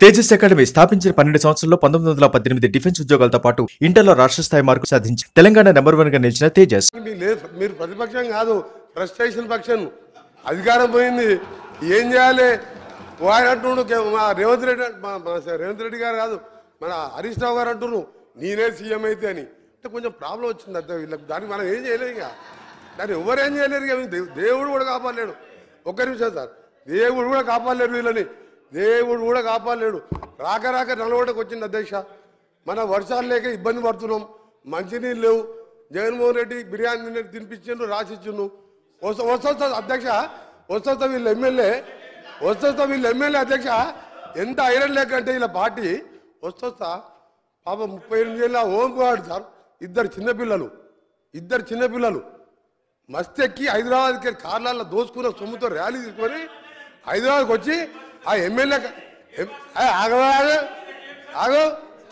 Tejas academy స్థాపించిన 12 సంవత్సరాల్లో 1918 defence ఉద్యోగాలతో పాటు ఇంటర్లో రాష్ట్ర స్థాయి మార్కులు సాధించి తెలంగాణ నెంబర్ 1 గా నిలిచిన తేజస్. మీరు ప్రతిపక్షం కాదు, ఫ్రస్ట్రేషన్ పక్షం. అధికారం పోయింది, ఏం చేయాలి? వాడు అంటుండు మా రేవంత్ రెడ్డి గారు కాదు, మన హరీష్ రావు గారు అంటున్నారు నేనే సీఎం అయితే అని. అంటే కొంచెం ప్రాబ్లం వచ్చింది అంతే వీళ్ళకి. దానికి మనం ఏం చేయలేము, ఇక దాన్ని ఎవరేం చేయలేరు. ఇక దేవుడు కూడా కాపాడలేడు. ఒక్క నిమిషం సార్, దేవుడు కూడా కాపాడలేడు వీళ్ళని, దేవుడు కూడా కాపాడలేడు. రాక రాక నలగొండకు వచ్చింది అధ్యక్ష. మన వర్షాలు లేక ఇబ్బంది పడుతున్నాం, మంచినీళ్ళు లేవు. జగన్మోహన్ రెడ్డి బిర్యానీ తినిపించిండు, రాసిచ్చిండు. వస్తా అధ్యక్ష, వస్తా వీళ్ళు ఎమ్మెల్యే అధ్యక్ష. ఎంత ఐరన్ లేక అంటే వీళ్ళ పార్టీ వస్తా పాప 38 ఏళ్ళ ఓంకువాడు సార్. ఇద్దరు చిన్నపిల్లలు మస్తెక్కి హైదరాబాద్కి కార్లలో దోసుకున్న సొమ్ముతో ర్యాలీ తీసుకొని హైదరాబాద్కి వచ్చి ఆ ఎమ్మెల్యే ఆగో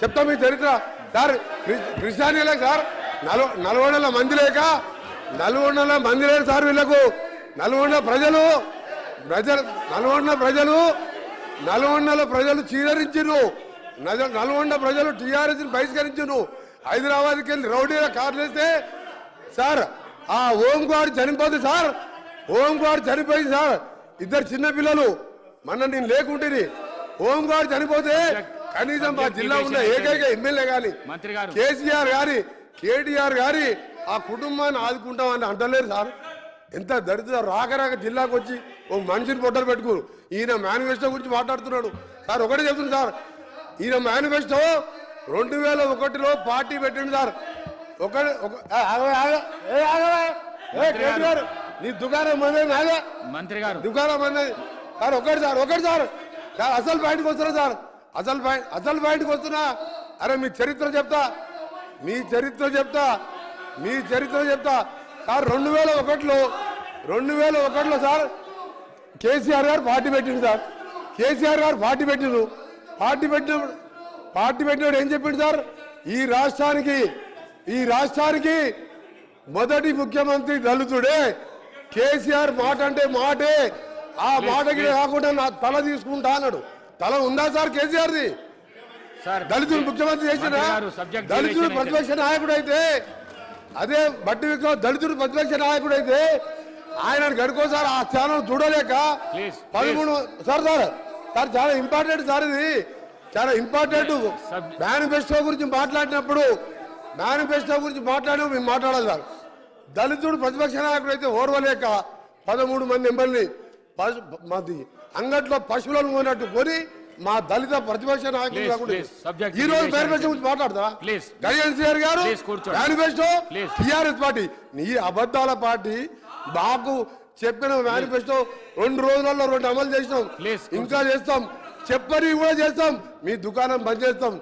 చెప్తా మీ చరిత్ర సార్. కృష్ణానీలే సార్, 400 మంది లేక 400 మంది లేరు సార్ వీళ్ళకు. నల్గొండ ప్రజలు చీదరించారు. నల్గొండ ప్రజలు టీఆర్ఎస్ని బహిష్కరించారు. హైదరాబాద్కి వెళ్ళి రౌడీగా కార్లు వేస్తే సార్ ఆ ఓంకాడు చనిపోతుంది సార్. ఓంకాడు చనిపోయింది సార్. ఇద్దరు చిన్నపిల్లలు మొన్న నేను లేకుంటే ఓంకాడు చనిపోతే కనీసం మా జిల్లా ఉన్న ఏకైక ఎమ్మెల్యే కానీ కేటీఆర్ గారి ఆ కుటుంబాన్ని ఆదుకుంటామని అంటలేరు సార్. ఎంత దరిద్ర రాక జిల్లాకు వచ్చి ఓ మనిషిని పొట్టలు పెట్టుకోరు. ఈయన మేనిఫెస్టో గురించి మాట్లాడుతున్నాడు సార్. ఒకటే చెప్తుంది సార్, ఈయన మేనిఫెస్టో 2001లో పార్టీ పెట్టింది సార్. నీ దుకాణం మంది మంత్రి గారు దుకాణం మంది సార్. ఒకటి సార్ అసలు పాయింట్కి వస్తున్నా సార్. అసలు పాయింట్కి వస్తున్నా. అరే మీ చరిత్ర చెప్తా సార్. 2001లో సార్ కేసీఆర్ గారు పార్టీ పెట్టిండు సార్. పార్టీ పెట్టినప్పుడు ఏం చెప్పిండు సార్? ఈ రాష్ట్రానికి మొదటి ముఖ్యమంత్రి దళితుడే. కేసీఆర్ మాట అంటే మాటే, ఆ మాటకి కాకుండా నా తల తీసుకుంటా అన్నాడు. తల ఉందా సార్ కేసీఆర్ది? దళితుడు ముఖ్యమంత్రి చేసిన దళితుడు ప్రతిపక్ష నాయకుడు అయితే, అదే బట్టి విక్రమ్ దళితుడు ప్రతిపక్ష నాయకుడు అయితే ఆయన గడుకో సార్. ఆ ఛానల్ చూడలేక 13 సార్ చాలా ఇంపార్టెంట్ సార్. ఇది చాలా ఇంపార్టెంట్. మేనిఫెస్టో గురించి మాట్లాడినప్పుడు మేము మాట్లాడాలి సార్. దళితుడు ప్రతిపక్ష నాయకుడు అయితే ఓర్వలేక 13 మంది ఎమ్మెల్యేని అంగట్లో పశువులను కొన్నట్టు కొని మా దళిత ప్రతిపక్ష నాయకులు ఈ రోజు మేనిఫెస్టో గురించి మాట్లాడతా గజేంద్ర గారు. మేనిఫెస్టో టీఆర్ఎస్ పార్టీ నీ అబద్ధాల పార్టీ. మాకు చెప్పిన మేనిఫెస్టో 2 రోజులలో 2 అమలు చేసినాం, ఇంకా చేస్తాం. చెప్పని కూడా చేస్తాం. మీ దుకాణం బంద్ చేస్తాం.